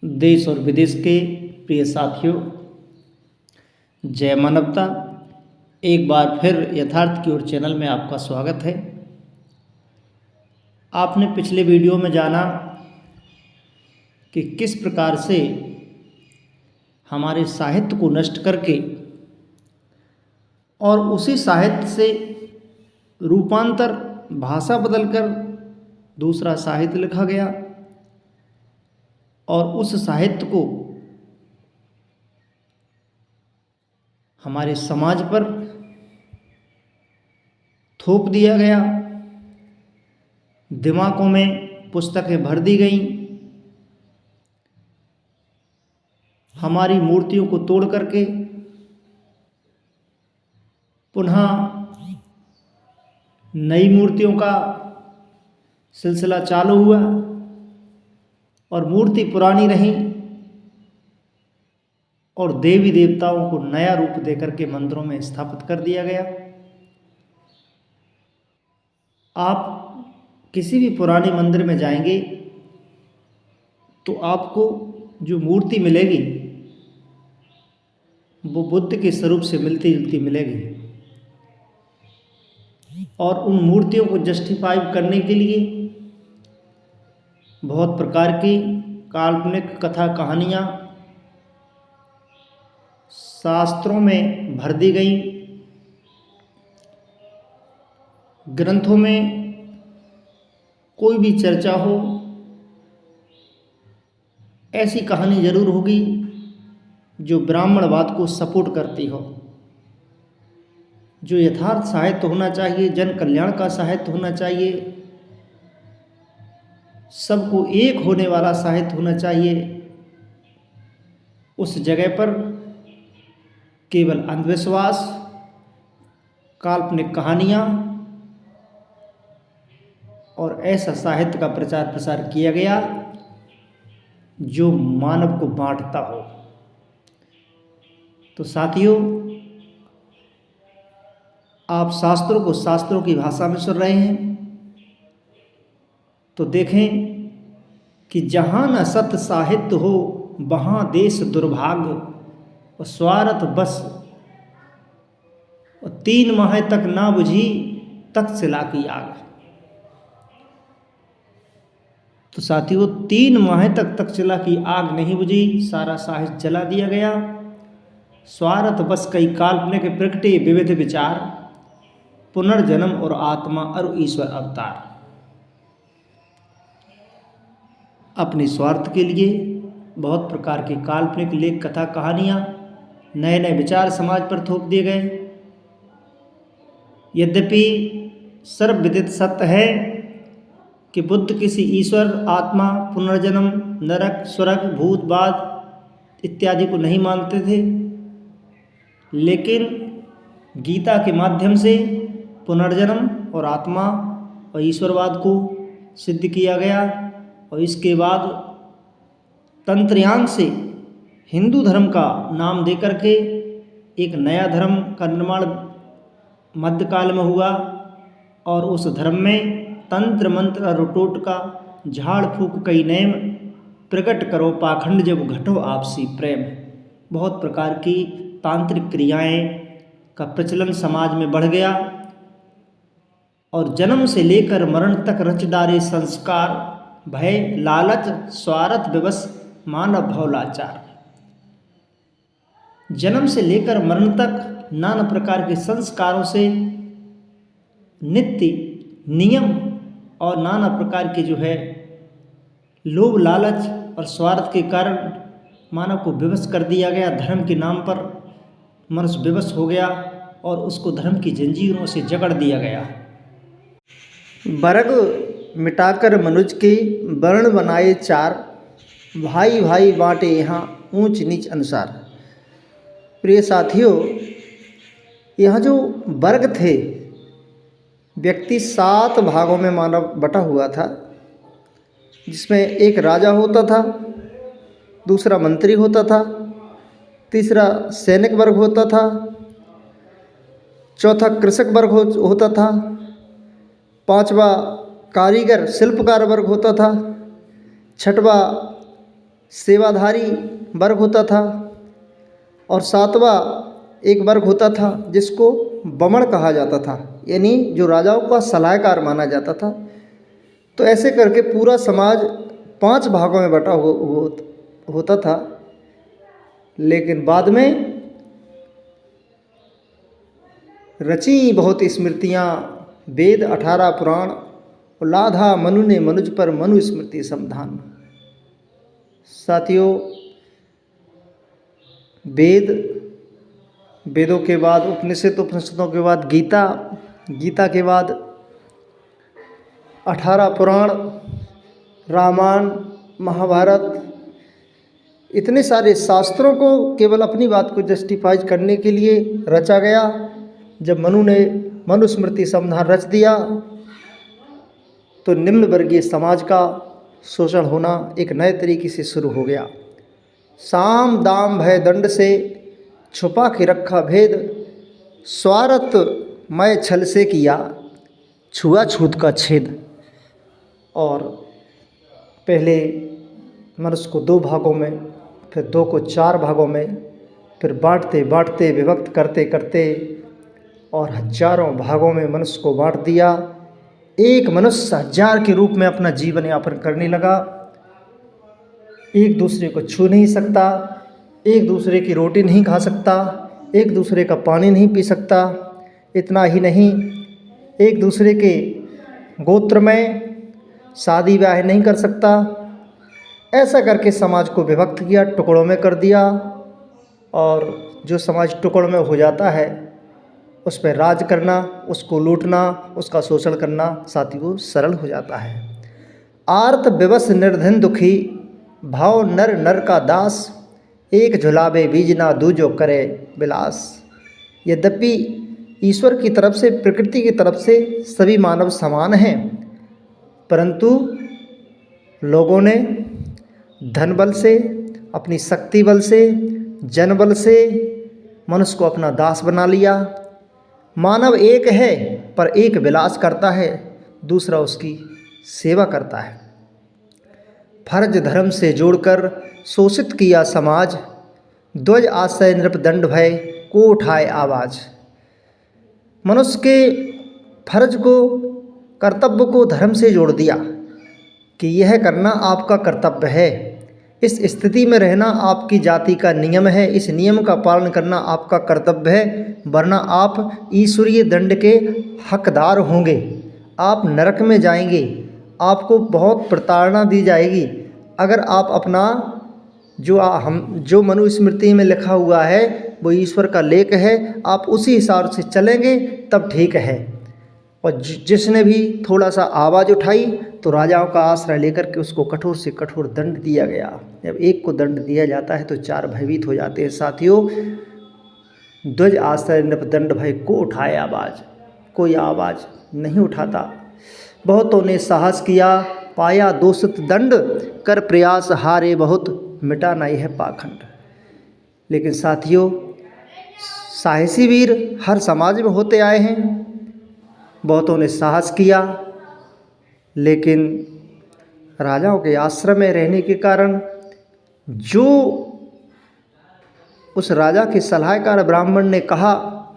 देश और विदेश के प्रिय साथियों, जय मानवता। एक बार फिर यथार्थ की ओर चैनल में आपका स्वागत है। आपने पिछले वीडियो में जाना कि किस प्रकार से हमारे साहित्य को नष्ट करके और उसी साहित्य से रूपांतर भाषा बदलकर दूसरा साहित्य लिखा गया और उस साहित्य को हमारे समाज पर थोप दिया गया। दिमागों में पुस्तकें भर दी गईं। हमारी मूर्तियों को तोड़ करके पुनः नई मूर्तियों का सिलसिला चालू हुआ और मूर्ति पुरानी रही और देवी देवताओं को नया रूप देकर के मंदिरों में स्थापित कर दिया गया। आप किसी भी पुराने मंदिर में जाएंगे तो आपको जो मूर्ति मिलेगी वो बुद्ध के स्वरूप से मिलती जुलती मिलेगी और उन मूर्तियों को जस्टिफाई करने के लिए बहुत प्रकार की काल्पनिक कथा कहानियाँ शास्त्रों में भर दी गई। ग्रंथों में कोई भी चर्चा हो, ऐसी कहानी जरूर होगी जो ब्राह्मणवाद को सपोर्ट करती हो। जो यथार्थ साहित्य होना चाहिए, जन कल्याण का साहित्य होना चाहिए, सबको एक होने वाला साहित्य होना चाहिए, उस जगह पर केवल अंधविश्वास, काल्पनिक कहानियाँ और ऐसा साहित्य का प्रचार प्रसार किया गया जो मानव को बांटता हो। तो साथियों, आप शास्त्रों को शास्त्रों की भाषा में सुन रहे हैं तो देखें कि जहाँ न सत्य साहित्य हो वहाँ देश दुर्भाग्य और स्वार्थ बस और 3 माह तक ना बुझी तक्षशिला की आग। तो साथियों, 3 माह तक तक्षशिला की आग नहीं बुझी, सारा साहित्य जला दिया गया। स्वार्थ बस कई काल्पनिक प्रकटे विविध विचार, पुनर्जन्म और आत्मा और ईश्वर अवतार। अपने स्वार्थ के लिए बहुत प्रकार के काल्पनिक लेख, कथा, कहानियाँ, नए नए विचार समाज पर थोप दिए गए। यद्यपि सर्वविदित सत्य है कि बुद्ध किसी ईश्वर, आत्मा, पुनर्जन्म, नरक, स्वर्ग, भूत, बाद इत्यादि को नहीं मानते थे, लेकिन गीता के माध्यम से पुनर्जन्म और आत्मा और ईश्वरवाद को सिद्ध किया गया और इसके बाद तंत्रयान से हिंदू धर्म का नाम देकर के एक नया धर्म का निर्माण मध्यकाल में हुआ और उस धर्म में तंत्र मंत्र और रोटोट का झाड़ फूक कई नेम, प्रकट करो पाखंड जब घटो आपसी प्रेम। बहुत प्रकार की तांत्रिक क्रियाएं का प्रचलन समाज में बढ़ गया और जन्म से लेकर मरण तक रच डारे संस्कार, भय, लालच, स्वार्थ विवश मानव भवलाचार। जन्म से लेकर मरण तक नाना प्रकार के संस्कारों से नित्य नियम और नाना प्रकार के जो है लोभ, लालच और स्वार्थ के कारण मानव को विवश कर दिया गया। धर्म के नाम पर मनुष्य विवश हो गया और उसको धर्म की जंजीरों से जकड़ दिया गया। वर्ग मिटाकर मनुज के वर्ण बनाए 4, भाई भाई बांटे यहाँ ऊंच नीच अनुसार। प्रिय साथियों, यहाँ जो वर्ग थे, व्यक्ति 7 भागों में मानव बटा हुआ था, जिसमें एक राजा होता था, दूसरा मंत्री होता था, तीसरा सैनिक वर्ग होता था, चौथा कृषक वर्ग होता था, 5वां कारीगर शिल्पकार वर्ग होता था, 6वां सेवाधारी वर्ग होता था और सातवां एक वर्ग होता था जिसको बमण कहा जाता था, यानी जो राजाओं का सलाहकार माना जाता था। तो ऐसे करके पूरा समाज 5 भागों में बटा होता था। लेकिन बाद में रची बहुत स्मृतियाँ, वेद 18 पुराण, लाधा मनु ने मनुज पर मनु स्मृति समधान। साथियों, वेदों के बाद उपनिषदों के बाद गीता के बाद 18 पुराण, रामायण, महाभारत, इतने सारे शास्त्रों को केवल अपनी बात को जस्टिफाई करने के लिए रचा गया। जब मनु ने मनुस्मृति समधान रच दिया तो निम्न वर्गीय समाज का शोषण होना एक नए तरीके से शुरू हो गया। साम दाम भय दंड से छुपा के रखा भेद, स्वार्थ मय छल से किया छुआछूत का छेद। और पहले मनुष्य को 2 भागों में, फिर 2 को 4 भागों में, फिर बांटते बांटते विभक्त करते करते और हजारों भागों में मनुष्य को बांट दिया। एक मनुष्य 1000 के रूप में अपना जीवन यापन करने लगा। एक दूसरे को छू नहीं सकता, एक दूसरे की रोटी नहीं खा सकता, एक दूसरे का पानी नहीं पी सकता। इतना ही नहीं, एक दूसरे के गोत्र में शादी ब्याह नहीं कर सकता। ऐसा करके समाज को विभक्त किया, टुकड़ों में कर दिया। और जो समाज टुकड़ों में हो जाता है उस पर राज करना, उसको लूटना, उसका शोषण करना साथियों सरल हो जाता है। आर्त विवश निर्धन दुखी, भाव नर नर का दास, एक झुलावे बीज ना दूजो करे विलास। यद्यपि ईश्वर की तरफ से, प्रकृति की तरफ से सभी मानव समान हैं, परंतु लोगों ने धन बल से, अपनी शक्ति बल से, जन बल से मनुष्य को अपना दास बना लिया। मानव एक है पर एक विलास करता है, दूसरा उसकी सेवा करता है। फर्ज धर्म से जोड़कर शोषित किया समाज, ध्वज आश्रय नृपदंड भय को उठाए आवाज़। मनुष्य के फर्ज को, कर्तव्य को धर्म से जोड़ दिया कि यह करना आपका कर्तव्य है, इस स्थिति में रहना आपकी जाति का नियम है, इस नियम का पालन करना आपका कर्तव्य है, वरना आप ईश्वरीय दंड के हकदार होंगे, आप नरक में जाएंगे, आपको बहुत प्रताड़ना दी जाएगी। अगर आप अपना जो मनुस्मृति में लिखा हुआ है वो ईश्वर का लेख है, आप उसी हिसाब से चलेंगे तब ठीक है। और जिसने भी थोड़ा सा आवाज़ उठाई तो राजाओं का आश्रय लेकर के उसको कठोर से कठोर दंड दिया गया। जब एक को दंड दिया जाता है तो 4 भयभीत हो जाते हैं। साथियों, ध्वज आश्रय नृपदंड भय को उठाए आवाज़, कोई आवाज़ नहीं उठाता। बहुतों ने साहस किया, पाया दोषित दंड, कर प्रयास हारे बहुत, मिटा नहीं है पाखंड। लेकिन साथियों, साहसी वीर हर समाज में होते आए हैं। बहुतों ने साहस किया, लेकिन राजाओं के आश्रम में रहने के कारण जो उस राजा के सलाहकार ब्राह्मण ने कहा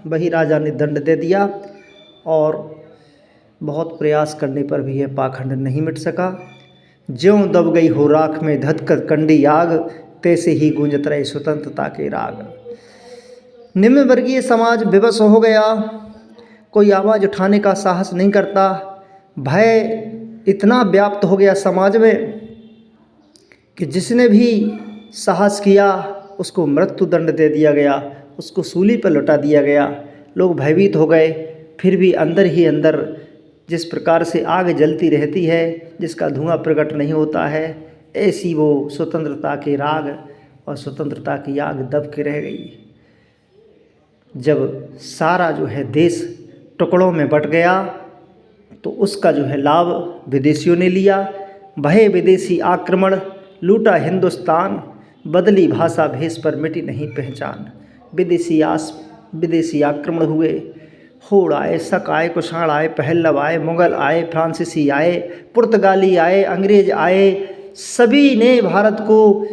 वही राजा ने दंड दे दिया। और बहुत प्रयास करने पर भी यह पाखंड नहीं मिट सका। ज्यों दब गई हो राख में धधकर कंडी आग, तैसे ही गूंजत रहे स्वतंत्रता के राग। निम्न वर्गीय समाज विवश हो गया, कोई आवाज़ उठाने का साहस नहीं करता। भय इतना व्याप्त हो गया समाज में कि जिसने भी साहस किया उसको मृत्यु दंड दे दिया गया, उसको सूली पर लौटा दिया गया। लोग भयभीत हो गए। फिर भी अंदर ही अंदर जिस प्रकार से आग जलती रहती है, जिसका धुआं प्रकट नहीं होता है, ऐसी वो स्वतंत्रता के राग और स्वतंत्रता की आग दब के रह गई। जब सारा जो है देश टुकड़ों में बट गया तो उसका जो है लाभ विदेशियों ने लिया। भय विदेशी आक्रमण, लूटा हिंदुस्तान, बदली भाषा भेष पर मिटी नहीं पहचान। विदेशी आक्रमण हुए, होड़ आए, शक आए, कुषाण आए, पहलव आए, मुगल आए, फ्रांसीसी आए, पुर्तगाली आए, अंग्रेज आए, सभी ने भारत को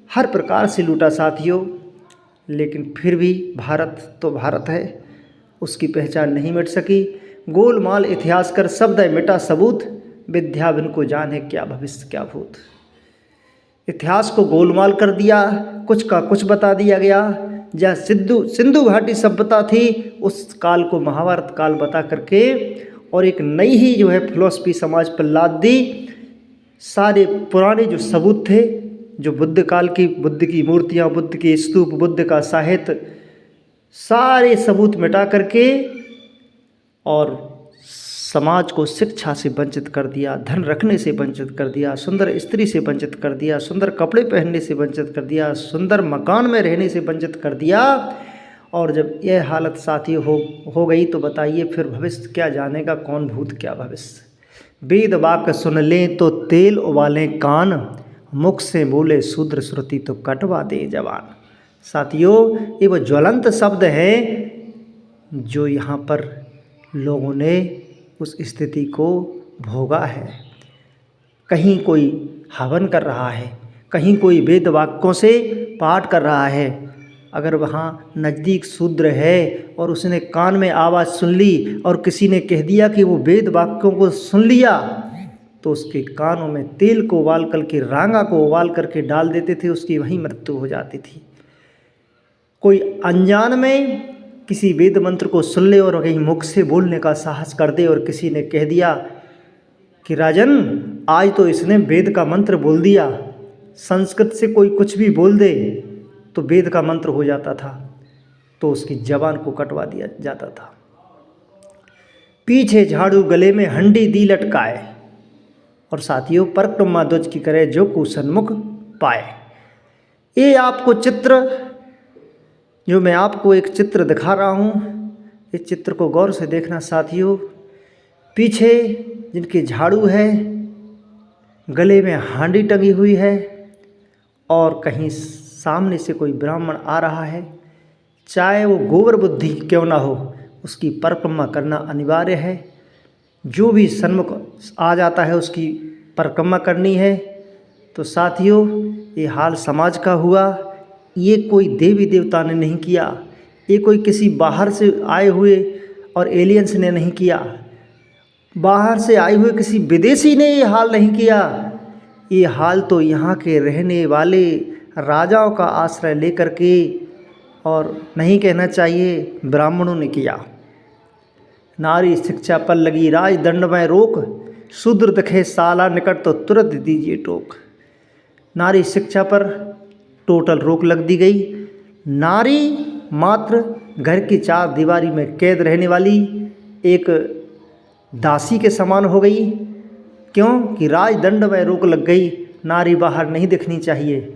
हर प्रकार से लूटा साथियों, लेकिन फिर भी भारत तो भारत है, उसकी पहचान नहीं मिट सकी। गोलमाल इतिहास कर शब्द है मिटा सबूत, विद्या बिन को जाने क्या भविष्य क्या भूत। इतिहास को गोलमाल कर दिया, कुछ का कुछ बता दिया गया। जहाँ सिंधु घाटी सभ्यता थी उस काल को महाभारत काल बता करके और एक नई ही जो है फिलॉसफी समाज पर लाद दी। सारे पुराने जो सबूत थे, जो बुद्ध काल की, बुद्ध की मूर्तियाँ, बुद्ध के स्तूप, बुद्ध का साहित्य, सारे सबूत मिटा करके और समाज को शिक्षा से वंचित कर दिया, धन रखने से वंचित कर दिया, सुंदर स्त्री से वंचित कर दिया, सुंदर कपड़े पहनने से वंचित कर दिया, सुंदर मकान में रहने से वंचित कर दिया। और जब यह हालत साथियों हो गई तो बताइए फिर भविष्य क्या जानेगा, कौन भूत क्या भविष्य। वेद वाक्य सुन लें तो तेल उबालें कान, मुख से बोले शूद्र श्रुति तो कटवा दे जवान। साथियों, ये वो ज्वलंत शब्द हैं जो यहाँ पर लोगों ने उस स्थिति को भोगा है। कहीं कोई हवन कर रहा है, कहीं कोई वेद वाक्यों से पाठ कर रहा है। अगर वहाँ नज़दीक शूद्र है और उसने कान में आवाज़ सुन ली और किसी ने कह दिया कि वो वेद वाक्यों को सुन लिया, तो उसके कानों में तेल को उबाल करके, रांगा को उबाल करके डाल देते थे, उसकी वहीं मृत्यु हो जाती थी। कोई अनजान में किसी वेद मंत्र को सुन ले और कहीं मुख से बोलने का साहस कर दे और किसी ने कह दिया कि राजन आज तो इसने वेद का मंत्र बोल दिया, संस्कृत से कोई कुछ भी बोल दे तो वेद का मंत्र हो जाता था, तो उसकी जबान को कटवा दिया जाता था। पीछे झाड़ू गले में हंडी दी लटकाए, और साथियों परक्रमा ध्वज की करे जो को सन्मुख पाए। ये आपको चित्र, जो मैं आपको एक चित्र दिखा रहा हूँ, इस चित्र को गौर से देखना साथियों। पीछे जिनकी झाड़ू है, गले में हांडी टंगी हुई है और कहीं सामने से कोई ब्राह्मण आ रहा है, चाहे वो गोबर बुद्धि क्यों ना हो, उसकी परिक्रमा करना अनिवार्य है। जो भी सन्मुख आ जाता है उसकी परिक्रमा करनी है। तो साथियों, ये हाल समाज का हुआ। ये कोई देवी देवता ने नहीं किया, ये कोई किसी बाहर से आए हुए और एलियंस ने नहीं किया, बाहर से आए हुए किसी विदेशी ने ये हाल नहीं किया। ये हाल तो यहाँ के रहने वाले राजाओं का आश्रय लेकर के, और नहीं कहना चाहिए ब्राह्मणों ने किया। नारी शिक्षा पर लगी राजदंड में रोक, शूद्र दिखे साला निकट तो तुरंत दीजिए टोक। नारी शिक्षा पर टोटल रोक लग दी गई। नारी मात्र घर की चार दीवारी में कैद रहने वाली एक दासी के समान हो गई। क्यों कि राजदंड में रोक लग गई, नारी बाहर नहीं दिखनी चाहिए।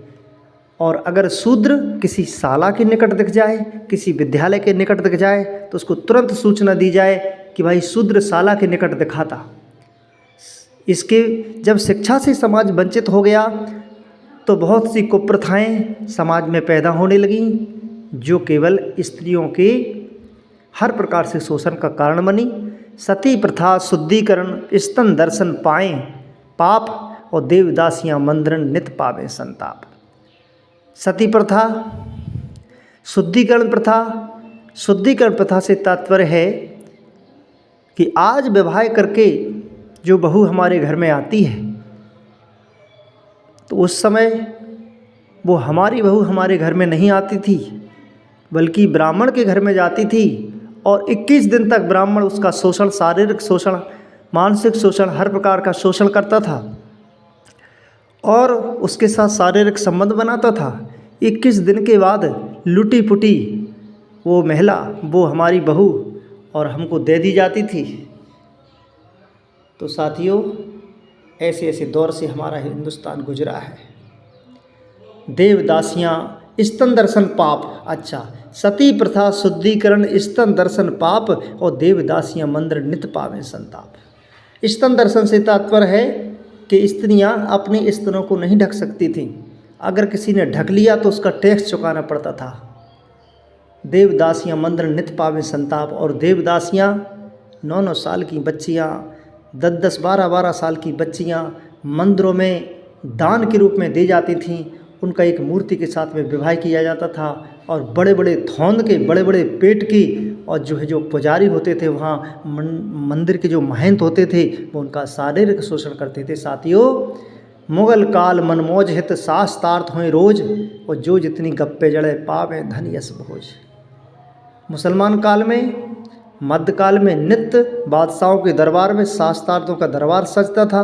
और अगर शूद्र किसी शाला के निकट दिख जाए, किसी विद्यालय के निकट दिख जाए, तो उसको तुरंत सूचना दी जाए कि भाई शूद्र शाला के निकट दिखा था। इसके जब शिक्षा से समाज वंचित हो गया तो बहुत सी कुप्रथाएं समाज में पैदा होने लगीं, जो केवल स्त्रियों के हर प्रकार से शोषण का कारण बनी। सती प्रथा, शुद्धिकरण, स्तन दर्शन पाएं पाप, और देवदासियां मंद्रन नित पावे संताप। सती प्रथा, शुद्धिकरण प्रथा। शुद्धिकरण प्रथा से तात्पर्य है कि आज विवाह करके जो बहू हमारे घर में आती है, तो उस समय वो हमारी बहू हमारे घर में नहीं आती थी, बल्कि ब्राह्मण के घर में जाती थी। और 21 दिन तक ब्राह्मण उसका शोषण, शारीरिक शोषण, मानसिक शोषण, हर प्रकार का शोषण करता था और उसके साथ शारीरिक संबंध बनाता था। 21 दिन के बाद लुटी पुटी वो महिला, वो हमारी बहू, और हमको दे दी जाती थी। तो साथियों, ऐसे ऐसे दौर से हमारा हिंदुस्तान गुजरा है। देवदासियाँ, स्तन दर्शन पाप। अच्छा, सती प्रथा, शुद्धिकरण, स्तन दर्शन पाप, और देवदासियाँ मंद्र नित पावे संताप। स्तन दर्शन से तात्पर्य है कि स्त्रियाँ अपने स्तनों को नहीं ढक सकती थीं। अगर किसी ने ढक लिया तो उसका टैक्स चुकाना पड़ता था। देवदासियाँ मंद्र नित पावे संताप। और देवदासियाँ 9-9 साल की बच्चियाँ, 10-10, 12-12 साल की बच्चियाँ मंदिरों में दान के रूप में दी जाती थीं, उनका एक मूर्ति के साथ में विवाह किया जाता था। और बड़े बड़े थौंद के, बड़े बड़े पेट की, और जो पुजारी होते थे वहाँ मंदिर के जो महंत होते थे वो उनका शारीरिक शोषण करते थे। साथियों, मुगल काल मनमोज हित शास्त्रार्थ हों रोज, और जो जितनी गप्पे जड़े पावे धन यश भोज। मुसलमान काल में, मध्यकाल में नित्य बादशाहों के दरबार में शास्त्रार्थों का दरबार सजता था।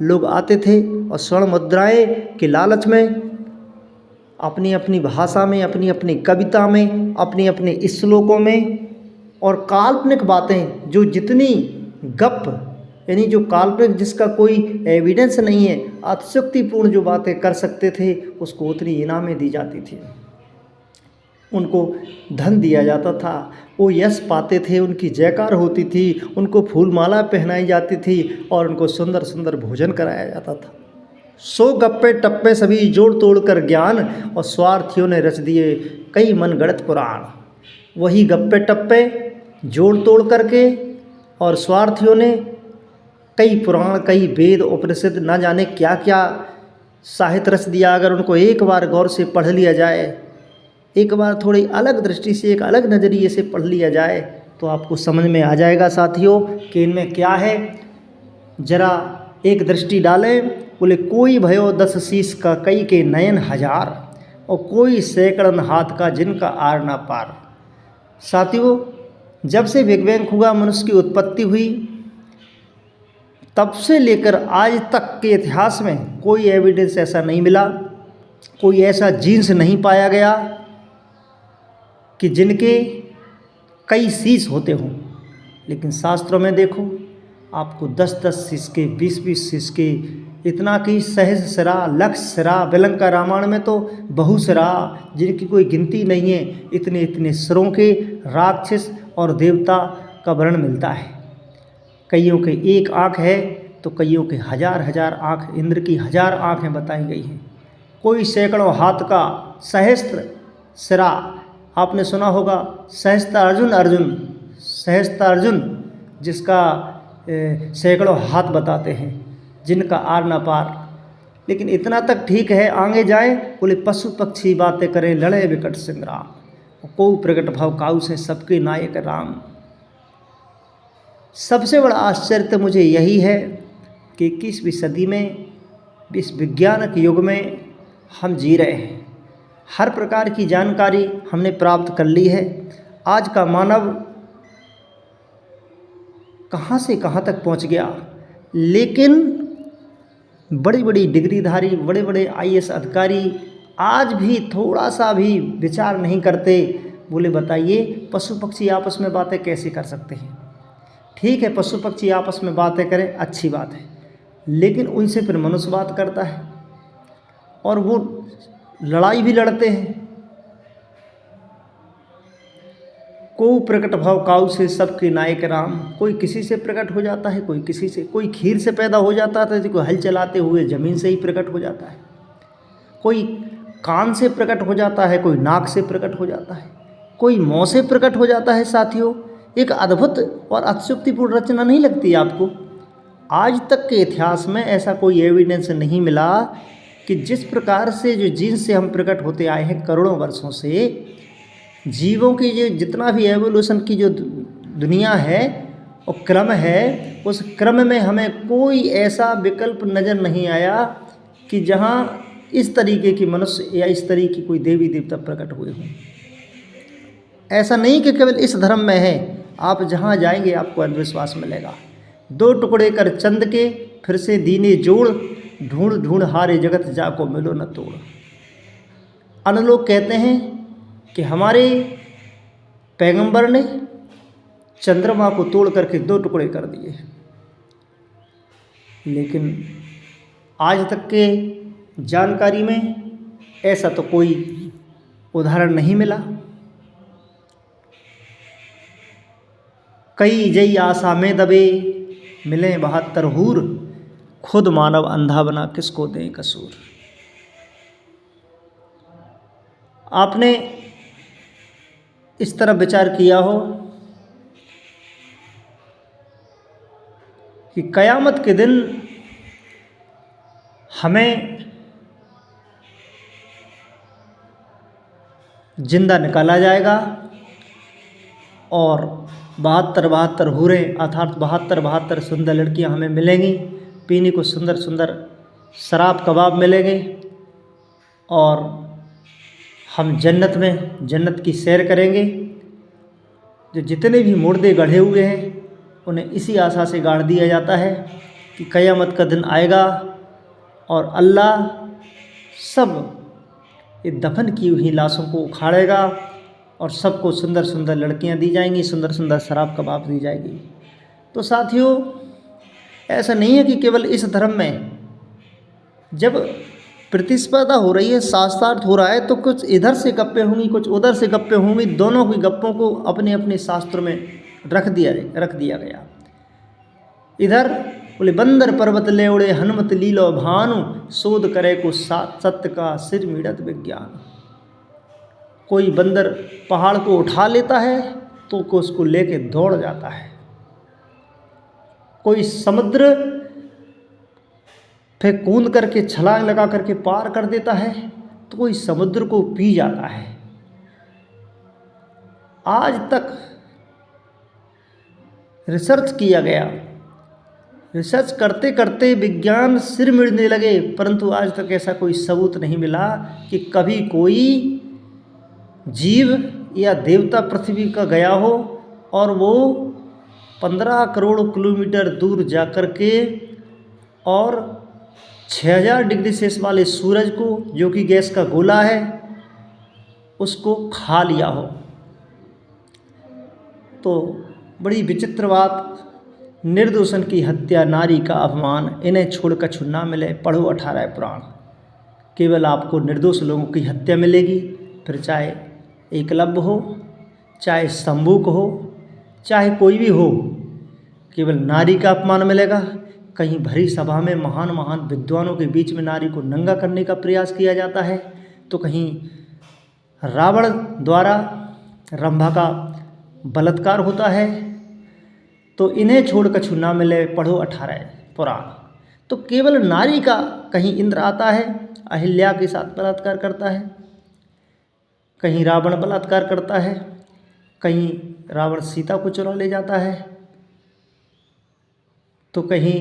लोग आते थे और स्वर्ण मुद्राएं के लालच में अपनी अपनी भाषा में, अपनी अपनी कविता में, अपनी अपनी श्लोकों में, और काल्पनिक बातें, जो जितनी गप, यानी जो काल्पनिक, जिसका कोई एविडेंस नहीं है, अतिशयोक्तिपूर्ण जो बातें कर सकते थे, उसको उतनी इनामें दी जाती थी, उनको धन दिया जाता था, वो यश पाते थे, उनकी जयकार होती थी, उनको फूलमाला पहनाई जाती थी और उनको सुंदर सुंदर भोजन कराया जाता था। सो गप्पे टप्पे सभी जोड़ तोड़ कर ज्ञान, और स्वार्थियों ने रच दिए कई मनगढ़ंत पुराण। वही गप्पे टप्पे जोड़ तोड़ करके और स्वार्थियों ने कई पुराण, कई वेद, उपनिषद, ना जाने क्या क्या साहित्य रच दिया। अगर उनको एक बार गौर से पढ़ लिया जाए, एक बार थोड़ी अलग दृष्टि से, एक अलग नज़रिए से पढ़ लिया जाए, तो आपको समझ में आ जाएगा साथियों कि इनमें क्या है। जरा एक दृष्टि डालें। बोले कोई भयो 10 शीश का, कई के नयन हजार, और कोई सैकड़न हाथ का, जिनका आर ना पार। साथियों, जब से बिग बैंग हुआ, मनुष्य की उत्पत्ति हुई, तब से लेकर आज तक के इतिहास में कोई एविडेंस ऐसा नहीं मिला, कोई ऐसा जीन्स नहीं पाया गया कि जिनके कई शीश होते हों। लेकिन शास्त्रों में देखो, आपको 10-10 शीश के, 20-20 शीश के, इतना कि सहस्र सिरा, लक्ष सिरा, विलंग का रामायण में तो बहु सिरा, जिनकी कोई गिनती नहीं है, इतने इतने सिरों के राक्षस और देवता का वर्णन मिलता है। कईयों के एक आँख है तो कईयों के हजार हजार आँख, इंद्र की 1000 आँखें बताई गई हैं। कोई सैकड़ों हाथ का, सहस्त्र सिरा। आपने सुना होगा सहस्त्रार्जुन, सहस्त्रार्जुन, जिसका सैकड़ों हाथ बताते हैं, जिनका आर ना पार। लेकिन इतना तक ठीक है, आगे जाए, बोले पशु पक्षी बातें करें, लड़े विकट संग्राम, को प्रगट भाव काऊ से सबके नायक राम। सबसे बड़ा आश्चर्य तो मुझे यही है कि 21वीं सदी में, इस विज्ञानक युग में हम जी रहे हैं। हर प्रकार की जानकारी हमने प्राप्त कर ली है। आज का मानव कहाँ से कहाँ तक पहुँच गया, लेकिन बड़ी बड़ी डिग्रीधारी, बड़े बड़े IAS अधिकारी आज भी थोड़ा सा भी विचार नहीं करते। बोले बताइए, पशु पक्षी आपस में बातें कैसे कर सकते हैं? ठीक है, पशु पक्षी आपस में बातें करें, अच्छी बात है, लेकिन उनसे फिर मनुष्य बात करता है और वो लड़ाई भी लड़ते हैं। को प्रकट भाव काऊ से सबके नायक राम। कोई किसी से प्रकट हो जाता है, कोई किसी से, कोई खीर से पैदा हो जाता है तो कोई हल चलाते हुए ज़मीन से ही प्रकट हो जाता है, कोई कान से प्रकट हो जाता है, कोई नाक से प्रकट हो जाता है, कोई मुँह से प्रकट हो जाता है। साथियों, एक अद्भुत और अतिशयोक्तिपूर्ण रचना नहीं लगती आपको? आज तक के इतिहास में ऐसा कोई एविडेंस नहीं मिला कि जिस प्रकार से, जो जीन्स से हम प्रकट होते आए हैं करोड़ों वर्षों से, जीवों की जो जितना भी एवोल्यूशन की जो दुनिया है और क्रम है, उस क्रम में हमें कोई ऐसा विकल्प नज़र नहीं आया कि जहाँ इस तरीके की मनुष्य या इस तरीके की कोई देवी देवता प्रकट हुए हों। ऐसा नहीं कि केवल इस धर्म में है, आप जहाँ जाएंगे आपको अंधविश्वास मिलेगा। 2 टुकड़े कर चंद के, फिर से दीने जोड़, ढूंढ ढूंढ हारे जगत जाको मिलो न तोड़। अन्य लोग कहते हैं कि हमारे पैगंबर ने चंद्रमा को तोड़ करके 2 टुकड़े कर दिए, लेकिन आज तक के जानकारी में ऐसा तो कोई उदाहरण नहीं मिला। कई जई आशा में दबे, मिले 72 हूर, खुद मानव अंधा बना किसको दें कसूर। आपने इस तरह विचार किया हो कि कयामत के दिन हमें जिंदा निकाला जाएगा और 72 हूरें अर्थात 72 सुंदर लड़कियां हमें मिलेंगी, पीने को सुंदर सुंदर शराब कबाब मिलेंगे और हम जन्नत में जन्नत की सैर करेंगे। जो जितने भी मुर्दे गढ़े हुए हैं उन्हें इसी आशा से गाड़ दिया जाता है कि क़यामत का दिन आएगा और अल्लाह सब ये दफन की हुई लाशों को उखाड़ेगा और सबको सुंदर सुंदर लड़कियां दी जाएंगी, सुंदर सुंदर शराब कबाब दी जाएगी। तो साथियों, ऐसा नहीं है कि केवल इस धर्म में जब प्रतिस्पर्धा हो रही है, शास्त्रार्थ हो रहा है, तो कुछ इधर से गप्पे होंगी, कुछ उधर से गप्पे होंगी, दोनों की गप्पों को अपने अपने शास्त्रों में रख दिया गया। इधर बोले बंदर पर्वत ले उड़े हनुमत लीलो भानु, शोध करे को सत्य का सिर मीड़त विज्ञान। कोई बंदर पहाड़ को उठा लेता है तो उसको लेके दौड़ जाता है, कोई समुद्र फिर कूद करके छलांग लगा करके पार कर देता है तो कोई समुद्र को पी जाता है। आज तक रिसर्च किया गया, रिसर्च करते करते विज्ञान सिर मिड़ने लगे, परंतु आज तक ऐसा कोई सबूत नहीं मिला कि कभी कोई जीव या देवता पृथ्वी का गया हो और वो 15 करोड़ किलोमीटर दूर जाकर के और 6000 डिग्री सेल्सियस वाले सूरज को, जो कि गैस का गोला है, उसको खा लिया हो। तो बड़ी विचित्र बात, निर्दोषन की हत्या, नारी का अपमान, इन्हें छोड़ कछु ना मिले, पढ़ो 18 पुराण। केवल आपको निर्दोष लोगों की हत्या मिलेगी, फिर चाहे एकलव्य हो, चाहे शंभू को हो, चाहे कोई भी हो, केवल नारी का अपमान मिलेगा। कहीं भरी सभा में महान महान विद्वानों के बीच में नारी को नंगा करने का प्रयास किया जाता है, तो कहीं रावण द्वारा रंभा का बलात्कार होता है। तो इन्हें छोड़ कछु ना मिले, पढ़ो 18 पुराण। तो केवल नारी का कहीं इंद्र आता है, अहिल्या के साथ बलात्कार करता है, कहीं रावण बलात्कार करता है, कहीं रावण सीता को चुरा ले जाता है, तो कहीं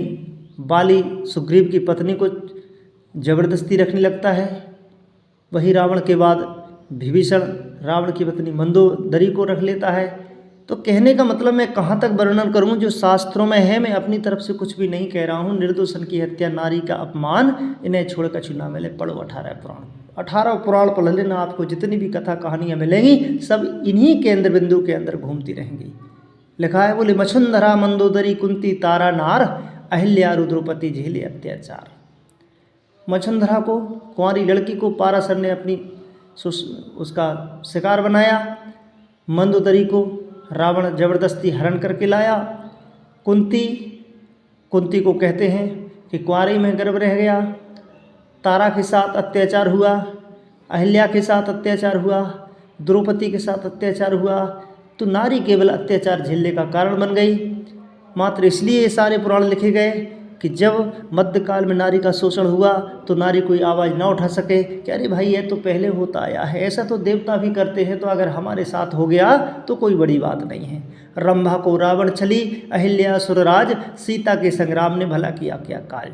बाली सुग्रीव की पत्नी को जबरदस्ती रखने लगता है। वही रावण के बाद विभीषण रावण की पत्नी मंदोदरी को रख लेता है। तो कहने का मतलब मैं कहाँ तक वर्णन करूँ, जो शास्त्रों में है, मैं अपनी तरफ से कुछ भी नहीं कह रहा हूँ। निर्दोषन की हत्या, नारी का अपमान, इन्हें छोड़ कछु ना मिले, पढ़ो 18 पुराण। 18 पुराण पढ़ लेना, आपको जितनी भी कथा कहानियाँ मिलेंगी सब इन्हीं केंद्र बिंदु के अंदर घूमती रहेंगी। लिखा है, बोले मछुंधरा मंदोदरी कुंती तारा नार, अहिल्या रुद्रपति झेले अत्याचार। मछुंधरा को, कुंवारी लड़की को पाराशर ने अपनी उसका शिकार बनाया। मंदोदरी को रावण जबरदस्ती हरण करके लाया। कुंती को कहते हैं कि कुंवारी में गर्भ रह गया। तारा के साथ अत्याचार हुआ, अहिल्या के साथ अत्याचार हुआ, द्रौपदी के साथ अत्याचार हुआ। तो नारी केवल अत्याचार झेलने का कारण बन गई। मात्र इसलिए ये सारे पुराण लिखे गए कि जब मध्यकाल में नारी का शोषण हुआ तो नारी कोई आवाज़ ना उठा सके कि अरे भाई ये तो पहले होता आया है, ऐसा तो देवता भी करते हैं, तो अगर हमारे साथ हो गया तो कोई बड़ी बात नहीं है। रंभा को रावण छली, अहिल्या सुरराज, सीता के संग्राम ने भला किया क्या काज।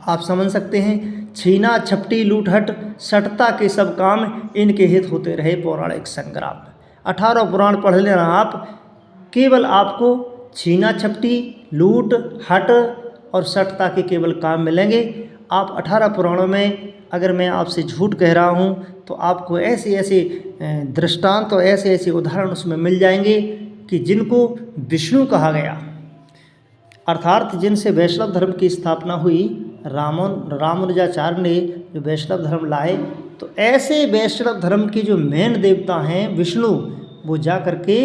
आप समझ सकते हैं, छीना छपटी लूटहट सटता के सब काम, इनके हित होते रहे पौराणिक संग्राम। 18 पुराण पढ़ लेना आप, केवल आपको छीना छपटी, लूट हट और सटता के केवल काम मिलेंगे। आप 18 पुराणों में, अगर मैं आपसे झूठ कह रहा हूँ तो आपको ऐसे ऐसे दृष्टांत और ऐसे ऐसे उदाहरण उसमें मिल जाएंगे कि जिनको विष्णु कहा गया, अर्थात जिनसे वैष्णव धर्म की स्थापना हुई। रामानुजाचार्य ने जो वैष्णव धर्म लाए, तो ऐसे वैष्णव धर्म के जो मेन देवता हैं विष्णु, वो जा करके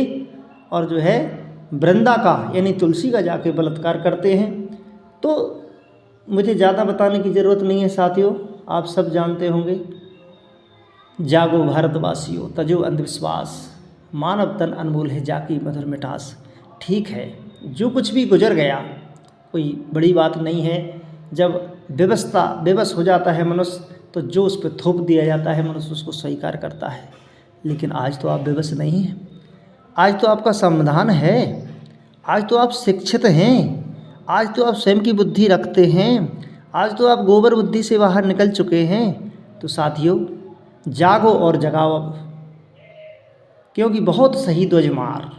और जो है वृंदा का यानी तुलसी का जाके बलात्कार करते हैं। तो मुझे ज़्यादा बताने की ज़रूरत नहीं है साथियों, आप सब जानते होंगे। जागो भारतवासियों, तजो अंधविश्वास, मानव तन अनमोल है जाकी मधुर मिठास। ठीक है, जो कुछ भी गुजर गया कोई बड़ी बात नहीं है। जब विवश हो जाता है मनुष्य तो जो उस पर थोप दिया जाता है मनुष्य उसको स्वीकार करता है। लेकिन आज तो आप विवश नहीं हैं, आज तो आपका संविधान है, आज तो आप शिक्षित हैं, आज तो आप स्वयं की बुद्धि रखते हैं, आज तो आप गोबर बुद्धि से बाहर निकल चुके हैं। तो साथियों, जागो और जगाओ अब, क्योंकि बहुत सही ध्वज मार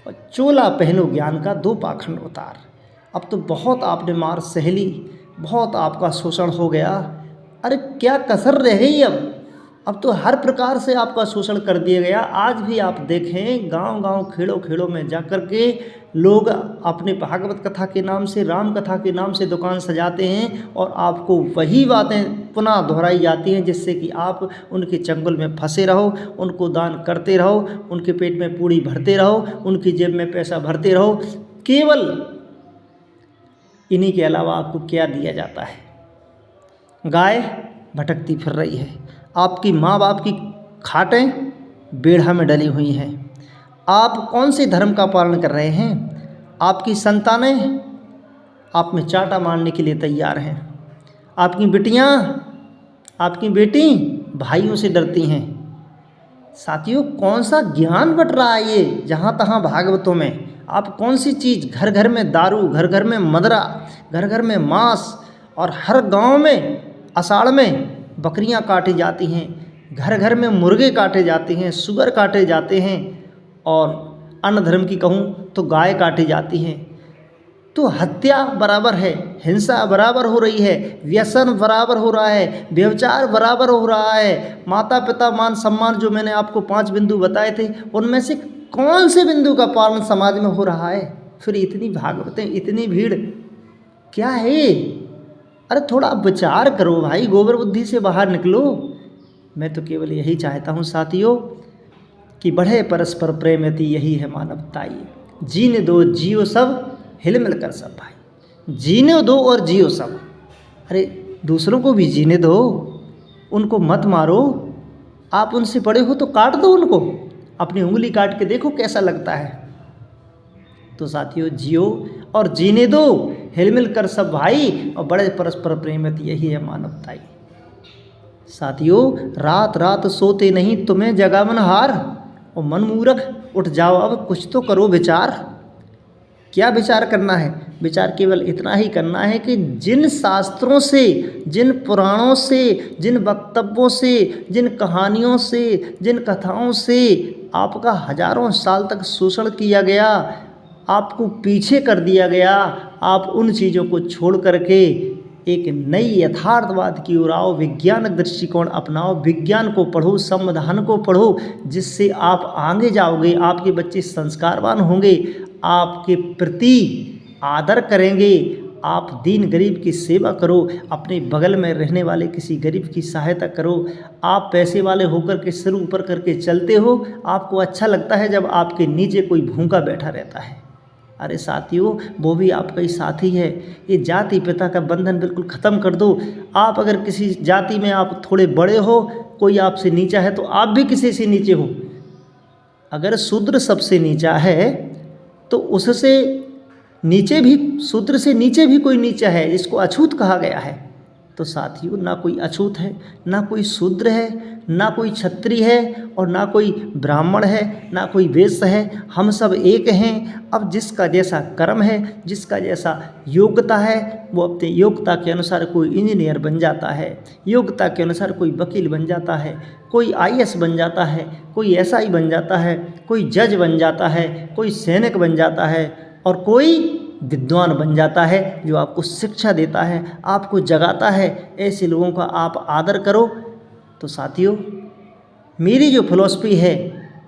और चोला पहनो ज्ञान का दो पाखंड उतार। अब तो बहुत आपने मार सह ली, बहुत आपका शोषण हो गया। अरे क्या कसर रह गई अब तो हर प्रकार से आपका शोषण कर दिया गया। आज भी आप देखें गांव-गांव खेड़ों खेड़ों में जाकर के लोग अपने भागवत कथा के नाम से, राम कथा के नाम से दुकान सजाते हैं और आपको वही बातें पुनः दोहराई जाती हैं, जिससे कि आप उनके चंगुल में फंसे रहो, उनको दान करते रहो, उनके पेट में पूड़ी भरते रहो, उनकी जेब में पैसा भरते रहो। केवल इन्हीं के अलावा आपको क्या दिया जाता है? गाय भटकती फिर रही है, आपकी माँ बाप की खाटें बेढ़ा में डली हुई हैं। आप कौन से धर्म का पालन कर रहे हैं? आपकी संतानें आप में चाटा मारने के लिए तैयार हैं। आपकी बिटियाँ, आपकी बेटी भाइयों से डरती हैं। साथियों, कौन सा ज्ञान बट रहा है ये जहाँ तहाँ भागवतों में? आप कौन सी चीज़, घर घर में दारू, घर घर में मदरा, घर घर में मांस, और हर गांव में आषाढ़ में बकरियां काटी जाती हैं, घर घर में मुर्गे काटे जाते हैं, सुअर काटे जाते हैं, और अन्य धर्म की कहूँ तो गाय काटी जाती हैं। तो हत्या बराबर है, हिंसा बराबर हो रही है, व्यसन बराबर हो रहा है, व्यभिचार बराबर हो रहा है, माता पिता मान सम्मान, जो मैंने आपको 5 बिंदु बताए थे, उनमें से कौन से बिंदु का पालन समाज में हो रहा है? फिर इतनी भागवतें, इतनी भीड़ क्या है? अरे थोड़ा विचार करो भाई, गोबर बुद्धि से बाहर निकलो। मैं तो केवल यही चाहता हूँ साथियों कि बढ़े परस्पर प्रेमति, यही है मानवताई। जीने दो जियो सब, हिल मिल कर सब भाई, जीने दो और जियो सब। अरे दूसरों को भी जीने दो, उनको मत मारो। आप उनसे बड़े हो तो काट दो उनको, अपनी उंगली काट के देखो कैसा लगता है। तो साथियों, जियो और जीने दो, हिलमिल कर सब भाई, और बड़े परस्पर प्रेमित, यही है मानवताई। साथियों, रात रात सोते नहीं तुम्हें जगावन हार, और मन मूर्ख उठ जाओ अब, कुछ तो करो विचार। क्या विचार करना है? विचार केवल इतना ही करना है कि जिन शास्त्रों से, जिन पुराणों से, जिन वक्तव्यों से, जिन कहानियों से, जिन कथाओं से आपका हजारों साल तक शोषण किया गया, आपको पीछे कर दिया गया, आप उन चीज़ों को छोड़ करके एक नई यथार्थवाद की ओर आओ, वैज्ञानिक दृष्टिकोण अपनाओ, विज्ञान को पढ़ो, संविधान को पढ़ो, जिससे आप आगे जाओगे, आपके बच्चे संस्कारवान होंगे, आपके प्रति आदर करेंगे, आप दीन गरीब की सेवा करो, अपने बगल में रहने वाले किसी गरीब की सहायता करो। आप पैसे वाले होकर के सिर ऊपर करके चलते हो, आपको अच्छा लगता है जब आपके नीचे कोई भूखा बैठा रहता है। अरे साथियों, वो भी आपका ही साथी है। ये जाति पिता का बंधन बिल्कुल ख़त्म कर दो। आप अगर किसी जाति में आप थोड़े बड़े हो, कोई आपसे नीचा है, तो आप भी किसी से नीचे हो। अगर शूद्र सबसे नीचा है तो उससे नीचे भी, शूद्र से नीचे भी कोई नीचा है, जिसको अछूत कहा गया है। तो साथियों, ना कोई अछूत है, ना कोई शूद्र है, ना कोई क्षत्रिय है, और ना कोई ब्राह्मण है, ना कोई वैश्य है। हम सब एक हैं। अब जिसका जैसा कर्म है, जिसका जैसा योग्यता है, वो अपने योग्यता के अनुसार कोई इंजीनियर बन जाता है, योग्यता के अनुसार कोई वकील बन जाता है, कोई IAS बन जाता है, कोई SI बन जाता है, कोई जज बन जाता है, कोई सैनिक बन जाता है, और कोई विद्वान बन जाता है, जो आपको शिक्षा देता है, आपको जगाता है। ऐसे लोगों का आप आदर करो। तो साथियों, मेरी जो फिलॉसफी है,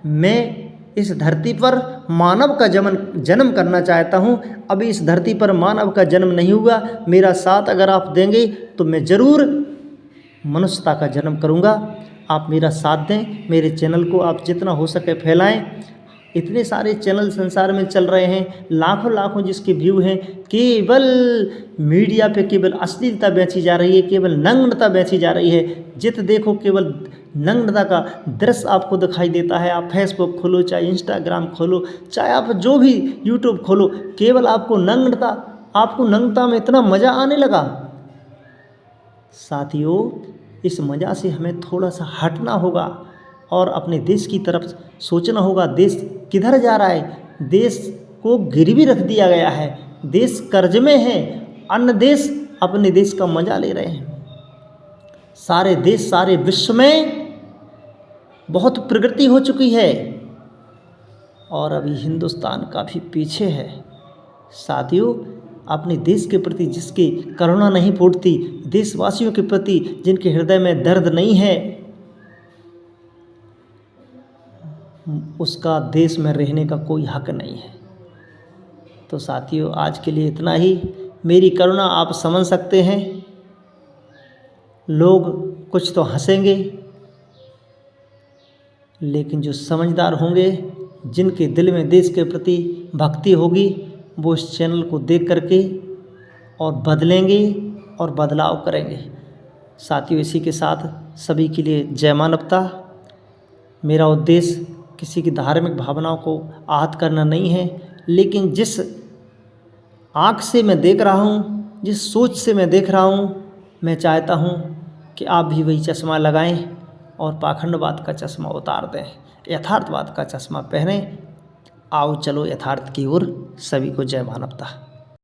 मैं इस धरती पर मानव का जन्म करना चाहता हूँ। अभी इस धरती पर मानव का जन्म नहीं हुआ। मेरा साथ अगर आप देंगे तो मैं ज़रूर मनुष्यता का जन्म करूँगा। आप मेरा साथ दें, मेरे चैनल को आप जितना हो सके फैलाएं। इतने सारे चैनल संसार में चल रहे हैं, लाखों लाखों जिसके व्यू हैं, केवल मीडिया पे केवल अश्लीलता बेची जा रही है, केवल नग्नता बेची जा रही है। जित देखो केवल नग्नता का दृश्य आपको दिखाई देता है। आप फेसबुक खोलो, चाहे इंस्टाग्राम खोलो, चाहे आप जो भी यूट्यूब खोलो, केवल आपको नग्नता में इतना मज़ा आने लगा। साथियों, इस मज़ा से हमें थोड़ा सा हटना होगा और अपने देश की तरफ सोचना होगा। देश किधर जा रहा है? देश को गिरवी रख दिया गया है, देश कर्ज में है, अन्य देश अपने देश का मज़ा ले रहे हैं। सारे देश सारे विश्व में बहुत प्रगति हो चुकी है और अभी हिंदुस्तान काफ़ी पीछे है। साथियों, अपने देश के प्रति जिसकी करुणा नहीं फूटती, देशवासियों के प्रति जिनके हृदय में दर्द नहीं है, उसका देश में रहने का कोई हक नहीं है। तो साथियों, आज के लिए इतना ही। मेरी करुणा आप समझ सकते हैं। लोग कुछ तो हंसेंगे, लेकिन जो समझदार होंगे, जिनके दिल में देश के प्रति भक्ति होगी, वो इस चैनल को देख करके और बदलेंगे और बदलाव करेंगे। साथियों, इसी के साथ सभी के लिए जय मानवता। मेरा उद्देश्य किसी की धार्मिक भावनाओं को आहत करना नहीं है, लेकिन जिस आँख से मैं देख रहा हूँ, जिस सोच से मैं देख रहा हूँ, मैं चाहता हूँ कि आप भी वही चश्मा लगाएं और पाखंडवाद का चश्मा उतार दें, यथार्थवाद का चश्मा पहनें। आओ चलो यथार्थ की ओर। सभी को जय मानवता।